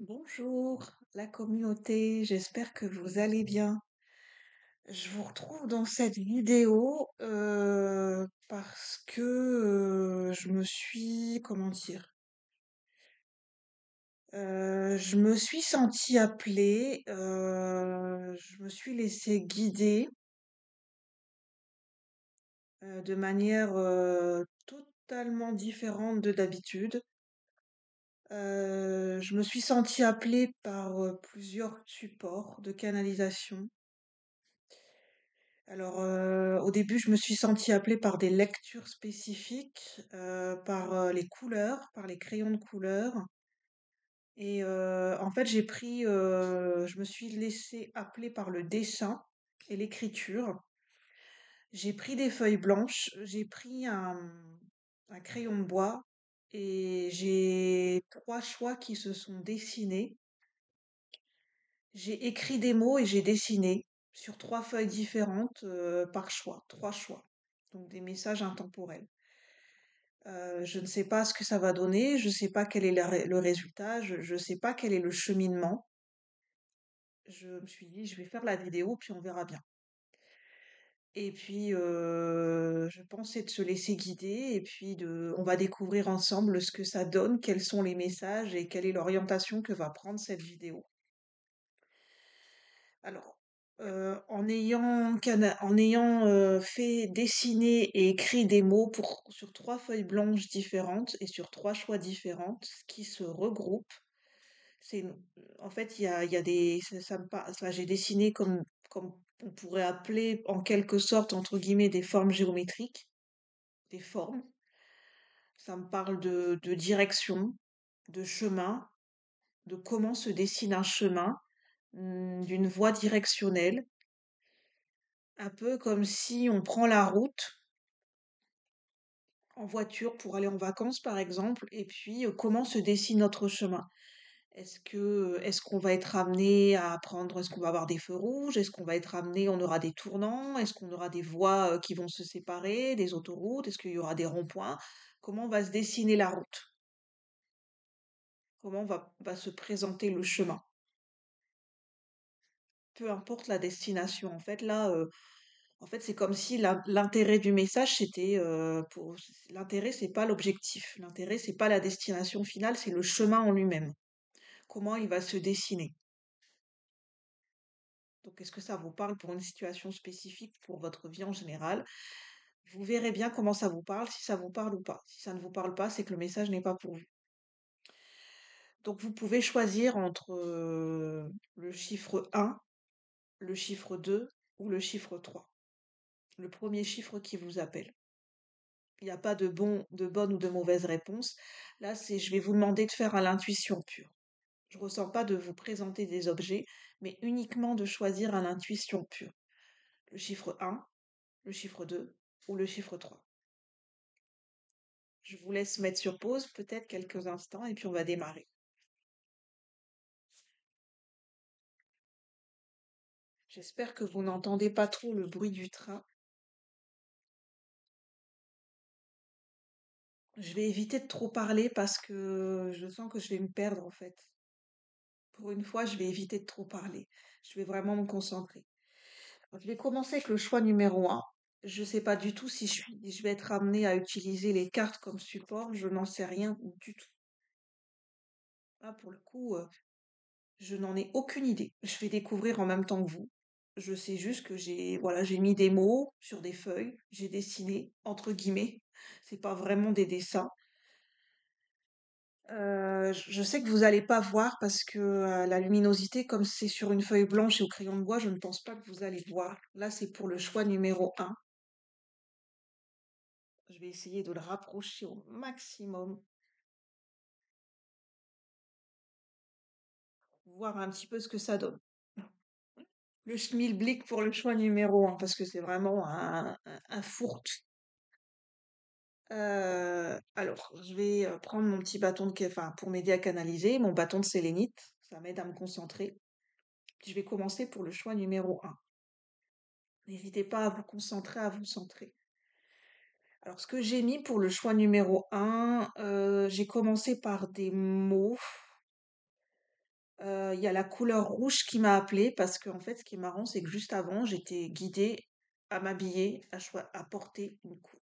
Bonjour, la communauté, j'espère que vous allez bien. Je vous retrouve dans cette vidéo parce que je me suis, comment dire, je me suis sentie appelée, je me suis laissée guider de manière totalement différente de d'habitude. Je me suis sentie appelée par plusieurs supports de canalisation. Alors, au début, je me suis sentie appelée par des lectures spécifiques, par les couleurs, par les crayons de couleur. Et en fait, je me suis laissée appeler par le dessin et l'écriture. J'ai pris des feuilles blanches, j'ai pris un crayon de bois et j'ai trois choix qui se sont dessinés. J'ai écrit des mots et j'ai dessiné sur trois feuilles différentes par choix, trois choix. Donc des messages intemporels. Je ne sais pas ce que ça va donner, je ne sais pas quel est le résultat, je ne sais pas quel est le cheminement. Je me suis dit, je vais faire la vidéo, puis on verra bien. Et puis, je pensais de se laisser guider, et puis on va découvrir ensemble ce que ça donne, quels sont les messages et quelle est l'orientation que va prendre cette vidéo. Alors, en ayant fait dessiner et écrit des mots sur trois feuilles blanches différentes et sur trois choix différentes qui se regroupent, c'est, une- en fait, il y a ça enfin, j'ai dessiné comme on pourrait appeler en quelque sorte, entre guillemets, des formes géométriques, des formes. Ça me parle de direction, de chemin, de comment se dessine un chemin, d'une voie directionnelle. Un peu comme si on prend la route en voiture pour aller en vacances, par exemple, et puis comment se dessine notre chemin. Est-ce qu'on va être amené à prendre, est-ce qu'on va avoir des feux rouges? Est-ce qu'on va être amené, on aura des tournants? Est-ce qu'on aura des voies qui vont se séparer, des autoroutes? Est-ce qu'il y aura des ronds-points? Comment va se dessiner la route? Comment va se présenter le chemin? Peu importe la destination. En fait, là, en fait, c'est comme si l'intérêt du message, c'était l'intérêt, c'est pas l'objectif. L'intérêt, c'est pas la destination finale, c'est le chemin en lui-même. Comment il va se dessiner. Donc, est-ce que ça vous parle pour une situation spécifique, pour votre vie en général? Vous verrez bien comment ça vous parle, si ça vous parle ou pas. Si ça ne vous parle pas, c'est que le message n'est pas pour vous. Donc, vous pouvez choisir entre le chiffre 1, le chiffre 2 ou le chiffre 3. Le premier chiffre qui vous appelle. Il n'y a pas de bonne ou de mauvaise réponse. Là, je vais vous demander de faire à l'intuition pure. Je ne ressens pas de vous présenter des objets, mais uniquement de choisir à l'intuition pure. Le chiffre 1, le chiffre 2 ou le chiffre 3. Je vous laisse mettre sur pause peut-être quelques instants et puis on va démarrer. J'espère que vous n'entendez pas trop le bruit du train. Je vais éviter de trop parler parce que je sens que je vais me perdre en fait. Pour une fois, je vais éviter de trop parler. Je vais vraiment me concentrer. Je vais commencer avec le choix numéro un. Je ne sais pas du tout si je vais être amenée à utiliser les cartes comme support. Je n'en sais rien du tout. Là, pour le coup, je n'en ai aucune idée. Je vais découvrir en même temps que vous. Je sais juste que j'ai mis des mots sur des feuilles. J'ai dessiné, entre guillemets. C'est pas vraiment des dessins. Je sais que vous allez pas voir parce que la luminosité, comme c'est sur une feuille blanche et au crayon de bois, je ne pense pas que vous allez voir. Là, c'est pour le choix numéro un. Je vais essayer de le rapprocher au maximum, voir un petit peu ce que ça donne. Le schmilblick pour le choix numéro un, parce que c'est vraiment un fourre-tout. Alors, je vais prendre mon petit bâton enfin, pour m'aider à canaliser, mon bâton de sélénite. Ça m'aide à me concentrer. Puis je vais commencer pour le choix numéro un. N'hésitez pas à vous concentrer, à vous centrer. Alors, ce que j'ai mis pour le choix numéro un, j'ai commencé par des mots. Il y a la couleur rouge qui m'a appelée parce qu'en fait, ce qui est marrant, c'est que juste avant, j'étais guidée à m'habiller, à porter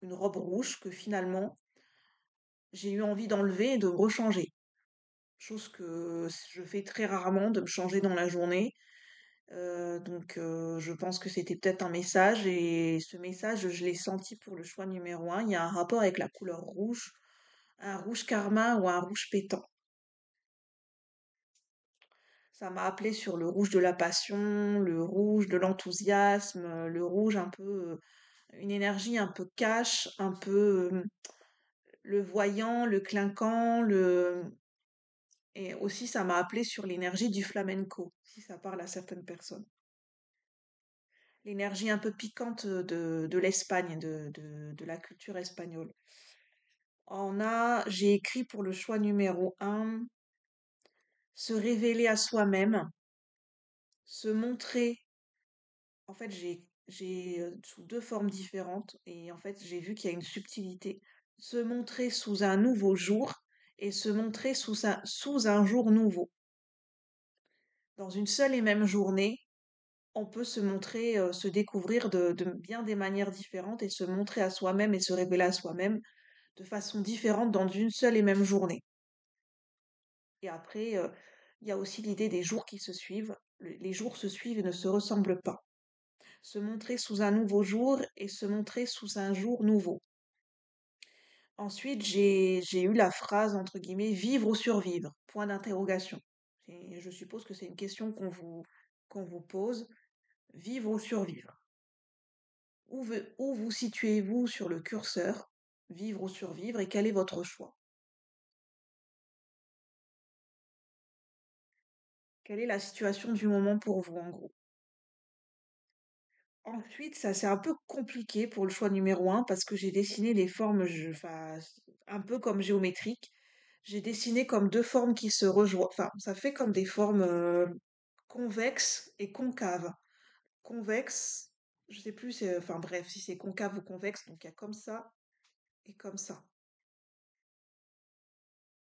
une robe rouge que finalement, j'ai eu envie d'enlever et de me rechanger. Chose que je fais très rarement, de me changer dans la journée. Je pense que c'était peut-être un message et ce message, je l'ai senti pour le choix numéro un. Il y a un rapport avec la couleur rouge, un rouge karma ou un rouge pétant. Ça m'a appelé sur le rouge de la passion, le rouge de l'enthousiasme, le rouge un peu, une énergie un peu cash, un peu le voyant, le clinquant, et aussi ça m'a appelé sur l'énergie du flamenco, si ça parle à certaines personnes. L'énergie un peu piquante de l'Espagne, de la culture espagnole. J'ai écrit pour le choix numéro un, se révéler à soi-même, se montrer. En fait, sous deux formes différentes et en fait, j'ai vu qu'il y a une subtilité. Se montrer sous un nouveau jour et se montrer sous un jour nouveau. Dans une seule et même journée, on peut se montrer, se découvrir de bien des manières différentes et se montrer à soi-même et se révéler à soi-même de façon différente dans une seule et même journée. Et après, il y a aussi l'idée des jours qui se suivent. Les jours se suivent et ne se ressemblent pas. Se montrer sous un nouveau jour et se montrer sous un jour nouveau. Ensuite, j'ai eu la phrase, entre guillemets, vivre ou survivre, point d'interrogation. Et je suppose que c'est une question qu'on vous pose, vivre ou survivre. Où vous situez-vous sur le curseur, vivre ou survivre, et quel est votre choix? Quelle est la situation du moment pour vous, en gros? Ensuite, ça c'est un peu compliqué pour le choix numéro un parce que j'ai dessiné des formes, enfin, un peu comme géométriques. J'ai dessiné comme deux formes qui se rejoignent. Enfin, ça fait comme des formes convexes et concaves. Convexe, je sais plus, enfin bref, si c'est concave ou convexe, donc il y a comme ça et comme ça.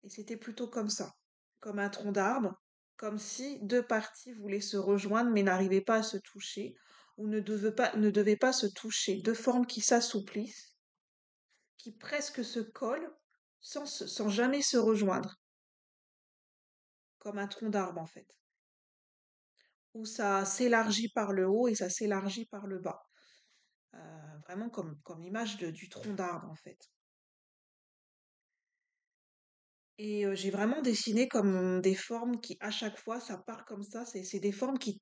Et c'était plutôt comme ça, comme un tronc d'arbre, comme si deux parties voulaient se rejoindre mais n'arrivaient pas à se toucher ou ne devaient pas se toucher. Deux formes qui s'assouplissent, qui presque se collent sans jamais se rejoindre, comme un tronc d'arbre en fait, où ça s'élargit par le haut et ça s'élargit par le bas. Vraiment comme l'image du tronc d'arbre en fait. Et j'ai vraiment dessiné comme des formes qui, à chaque fois, ça part comme ça. C'est des formes qui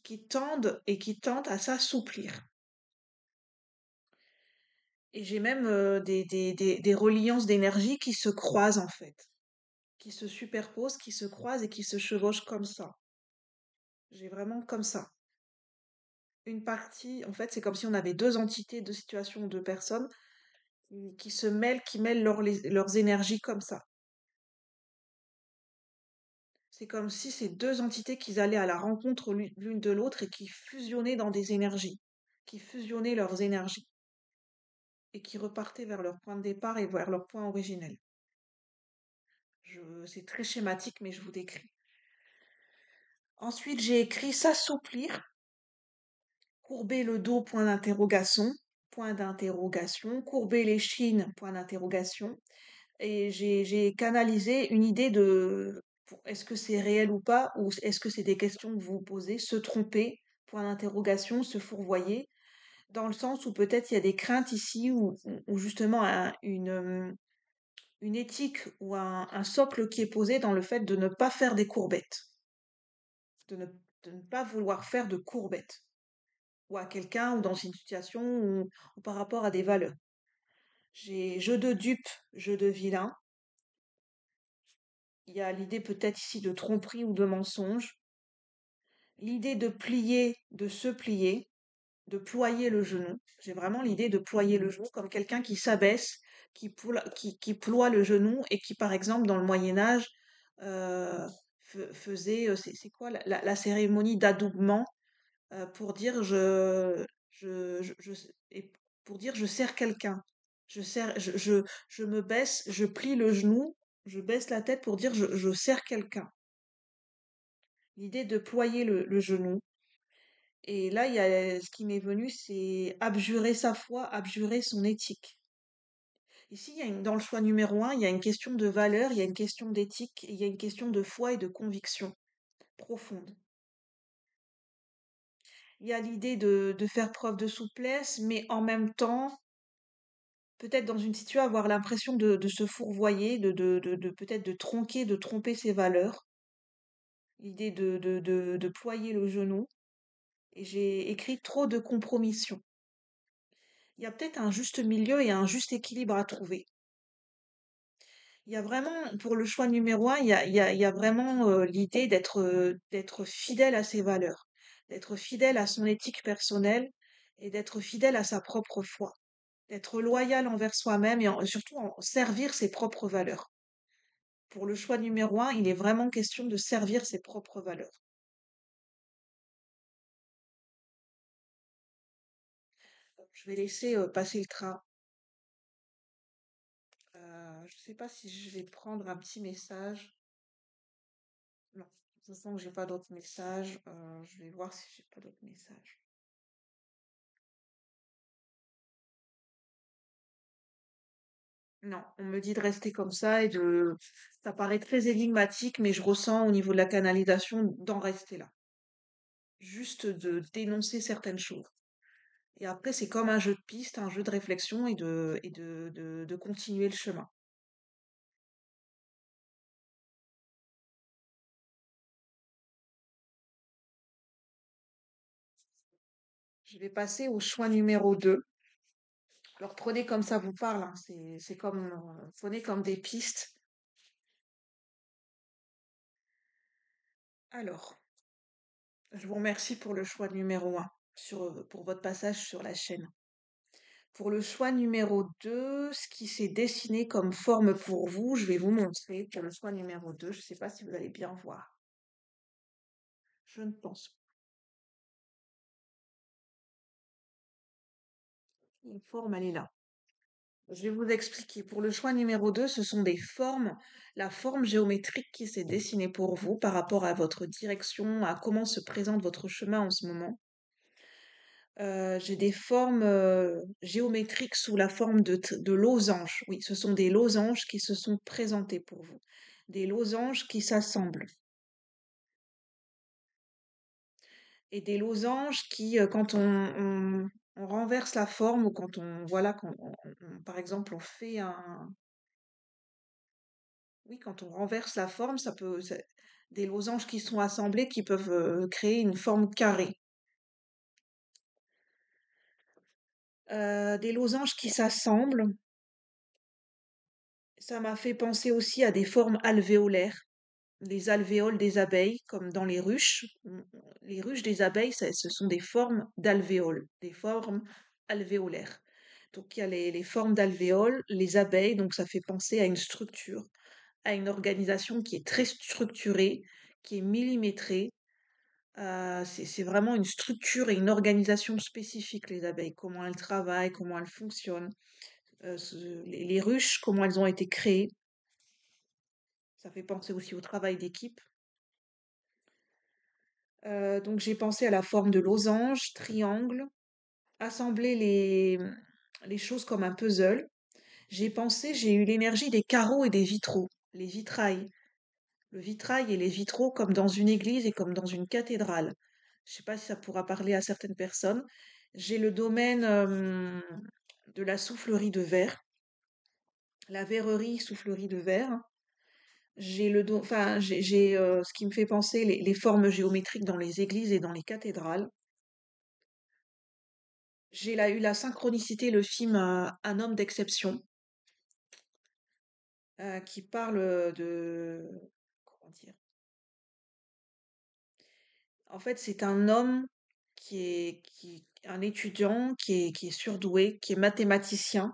qui tendent et qui tentent à s'assouplir. Et j'ai même des reliances d'énergie qui se croisent en fait, qui se superposent, qui se croisent et qui se chevauchent comme ça. J'ai vraiment comme ça. Une partie, en fait, c'est comme si on avait deux entités, deux situations, deux personnes qui se mêlent, qui mêlent leurs énergies comme ça. C'est comme si ces deux entités qui allaient à la rencontre l'une de l'autre et qui fusionnaient dans des énergies, qui fusionnaient leurs énergies et qui repartaient vers leur point de départ et vers leur point originel. C'est très schématique, mais je vous décris. Ensuite, j'ai écrit s'assouplir, courber le dos, point d'interrogation, courber les chines, point d'interrogation. Et j'ai canalisé une idée est-ce que c'est réel ou pas, ou est-ce que c'est des questions que vous vous posez, se tromper, point d'interrogation, se fourvoyer, dans le sens où peut-être il y a des craintes ici, ou justement une éthique ou un socle qui est posé dans le fait de ne pas faire des courbettes, de ne, de ne pas vouloir faire de courbettes, ou à quelqu'un, ou dans une situation, ou par rapport à des valeurs. J'ai jeu de dupe, jeu de vilain. Il y a l'idée peut-être ici de tromperie ou de mensonge, l'idée de plier, de se plier, de ployer le genou. J'ai vraiment l'idée de ployer le genou comme quelqu'un qui s'abaisse, qui ploie le genou et qui, par exemple, dans le Moyen Âge, faisait, c'est quoi, la cérémonie d'adoubement pour dire et pour dire je sers quelqu'un. Je me baisse, je plie le genou, je baisse la tête pour dire je sers quelqu'un. L'idée de ployer le genou. Et là, il y a ce qui m'est venu, c'est abjurer sa foi, abjurer son éthique. Ici, dans le choix numéro un, il y a une question de valeur, il y a une question d'éthique, et il y a une question de foi et de conviction profonde. Il y a l'idée de faire preuve de souplesse, mais en même temps, peut-être dans une situation, avoir l'impression de se fourvoyer, de peut-être de tronquer, de tromper ses valeurs. L'idée de ployer le genou. Et j'ai écrit trop de compromission. Il y a peut-être un juste milieu et un juste équilibre à trouver. Il y a vraiment, pour le choix numéro un, il y a vraiment l'idée d'être fidèle à ses valeurs, d'être fidèle à son éthique personnelle et d'être fidèle à sa propre foi, d'être loyal envers soi-même et surtout en servir ses propres valeurs. Pour le choix numéro un, il est vraiment question de servir ses propres valeurs. Je vais laisser passer le train. Je sais pas si je vais prendre un petit message. Non, je sens que j'ai pas d'autres messages. Je vais voir si j'ai pas d'autres messages. Non, on me dit de rester comme ça ça paraît très énigmatique, mais je ressens au niveau de la canalisation d'en rester là. Juste de dénoncer certaines choses. Et après, c'est comme un jeu de piste, un jeu de réflexion et de continuer le chemin. Je vais passer au choix numéro 2. Alors prenez comme ça vous parle, hein, c'est comme, prenez comme des pistes. Alors, je vous remercie pour le choix numéro un, pour votre passage sur la chaîne. Pour le choix numéro 2, ce qui s'est dessiné comme forme pour vous, je vais vous montrer pour le choix numéro 2. Je ne sais pas si vous allez bien voir. Je ne pense pas. Une forme, elle est là. Je vais vous expliquer. Pour le choix numéro 2, ce sont des formes, la forme géométrique qui s'est dessinée pour vous par rapport à votre direction, à comment se présente votre chemin en ce moment. J'ai des formes géométriques sous la forme de losanges. Oui, ce sont des losanges qui se sont présentés pour vous. Des losanges qui s'assemblent. Et des losanges qui, quand on renverse la forme ou quand on, voilà, par exemple, on fait oui, quand on renverse la forme, des losanges qui sont assemblés qui peuvent créer une forme carrée. Des losanges qui s'assemblent, ça m'a fait penser aussi à des formes alvéolaires, les alvéoles des abeilles, comme dans les ruches. Les ruches des abeilles, ce sont des formes d'alvéoles, des formes alvéolaires. Donc il y a les formes d'alvéoles, les abeilles, donc ça fait penser à une structure, à une organisation qui est très structurée, qui est millimétrée. C'est vraiment une structure et une organisation spécifique, les abeilles, comment elles travaillent, comment elles fonctionnent, les ruches, comment elles ont été créées. Ça fait penser aussi au travail d'équipe. Donc j'ai pensé à la forme de losange, triangle, assembler les choses comme un puzzle. J'ai eu l'énergie des carreaux et des vitraux, les vitrails. Le vitrail et les vitraux comme dans une église et comme dans une cathédrale. Je ne sais pas si ça pourra parler à certaines personnes. J'ai le domaine de la soufflerie de verre, la verrerie, soufflerie de verre. Enfin, ce qui me fait penser les formes géométriques dans les églises et dans les cathédrales. Eu la synchronicité, le film Un homme d'exception, qui parle de... Comment dire? En fait, c'est un homme un étudiant qui est surdoué, qui est mathématicien.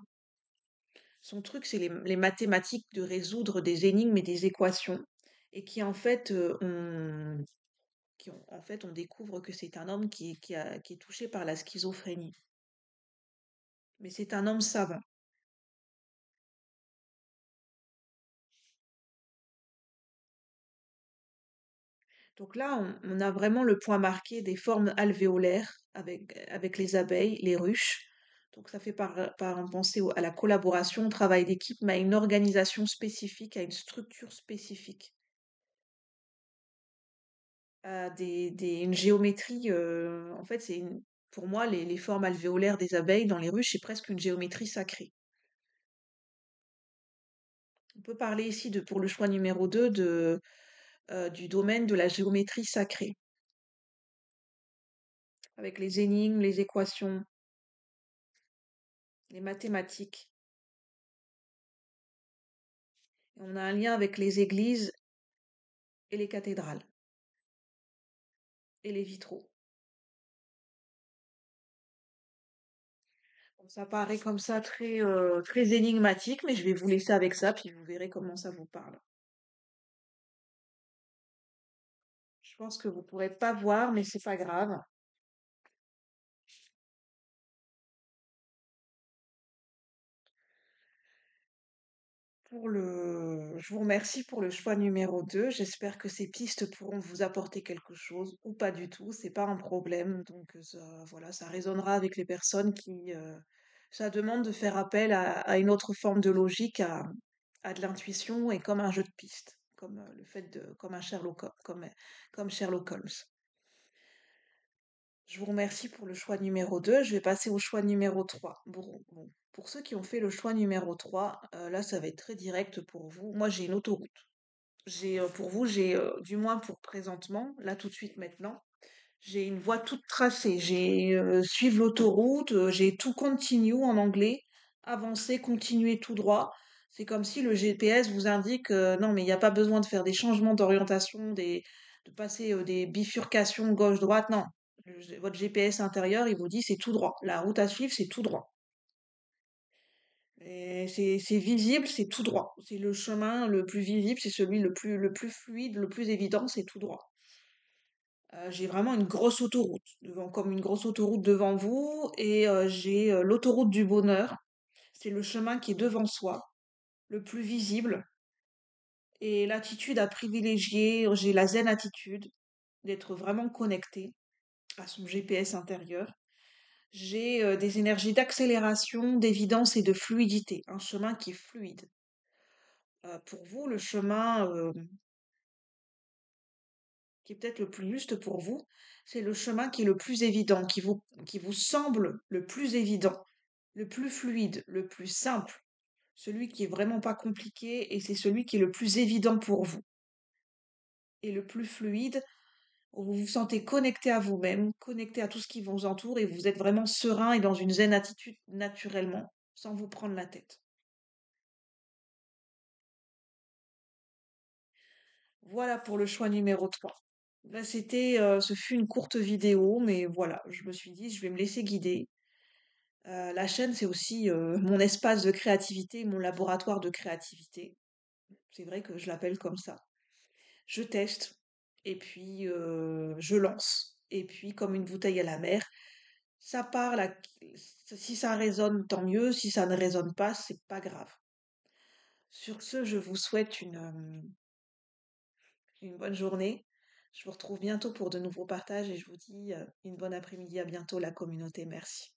Son truc, c'est les mathématiques, de résoudre des énigmes et des équations. Et qui, en fait, en fait, on découvre que c'est un homme qui est touché par la schizophrénie. Mais c'est un homme savant. Donc là, on a vraiment le point marqué des formes alvéolaires avec les abeilles, les ruches. Donc ça fait par penser à la collaboration, au travail d'équipe, mais à une organisation spécifique, à une structure spécifique, à une géométrie. En fait, pour moi, les formes alvéolaires des abeilles dans les ruches, c'est presque une géométrie sacrée. On peut parler ici, pour le choix numéro 2, du domaine de la géométrie sacrée, avec les énigmes, les équations, les mathématiques. On a un lien avec les églises et les cathédrales et les vitraux. Bon, ça paraît comme ça très énigmatique, mais je vais vous laisser avec ça, puis vous verrez comment ça vous parle. Je pense que vous pourrez pas voir, mais c'est pas grave. Je vous remercie pour le choix numéro 2. J'espère que ces pistes pourront vous apporter quelque chose ou pas du tout. C'est pas un problème. Donc, voilà, ça résonnera avec les personnes ça demande de faire appel à une autre forme de logique, à de l'intuition et comme un jeu de pistes, comme un comme Sherlock Holmes. Je vous remercie pour le choix numéro 2. Je vais passer au choix numéro 3. Bon, pour ceux qui ont fait le choix numéro 3, là, ça va être très direct pour vous. Moi, j'ai une autoroute. Pour vous, du moins pour présentement, là tout de suite maintenant, j'ai une voie toute tracée. Suivre l'autoroute, j'ai tout continue en anglais, avancer, continuer tout droit. C'est comme si le GPS vous indique, non, mais il n'y a pas besoin de faire des changements d'orientation, de passer des bifurcations gauche-droite. Non, votre GPS intérieur, il vous dit c'est tout droit. La route à suivre, c'est tout droit. Et c'est visible, c'est tout droit. C'est le chemin le plus visible, c'est celui le plus fluide, le plus évident, c'est tout droit. J'ai vraiment une grosse autoroute comme une grosse autoroute devant vous, et j'ai l'autoroute du bonheur. C'est le chemin qui est devant soi, le plus visible, et l'attitude à privilégier. J'ai la zen attitude d'être vraiment connecté à son GPS intérieur. J'ai des énergies d'accélération, d'évidence et de fluidité, un chemin qui est fluide. Pour vous, le chemin qui est peut-être le plus juste pour vous, c'est le chemin qui est le plus évident, qui vous semble le plus évident, le plus fluide, le plus simple, celui qui est vraiment pas compliqué, et c'est celui qui est le plus évident pour vous. Et le plus fluide, où vous vous sentez connecté à vous-même, connecté à tout ce qui vous entoure, et vous êtes vraiment serein et dans une zen attitude naturellement, sans vous prendre la tête. Voilà pour le choix numéro 3. Là, ce fut une courte vidéo, mais voilà, je me suis dit, je vais me laisser guider. La chaîne, c'est aussi mon espace de créativité, mon laboratoire de créativité. C'est vrai que je l'appelle comme ça. Je teste et puis je lance. Et puis, comme une bouteille à la mer, ça parle si ça résonne, tant mieux. Si ça ne résonne pas, c'est pas grave. Sur ce, je vous souhaite une bonne journée. Je vous retrouve bientôt pour de nouveaux partages et je vous dis une bonne après-midi. À bientôt, la communauté. Merci.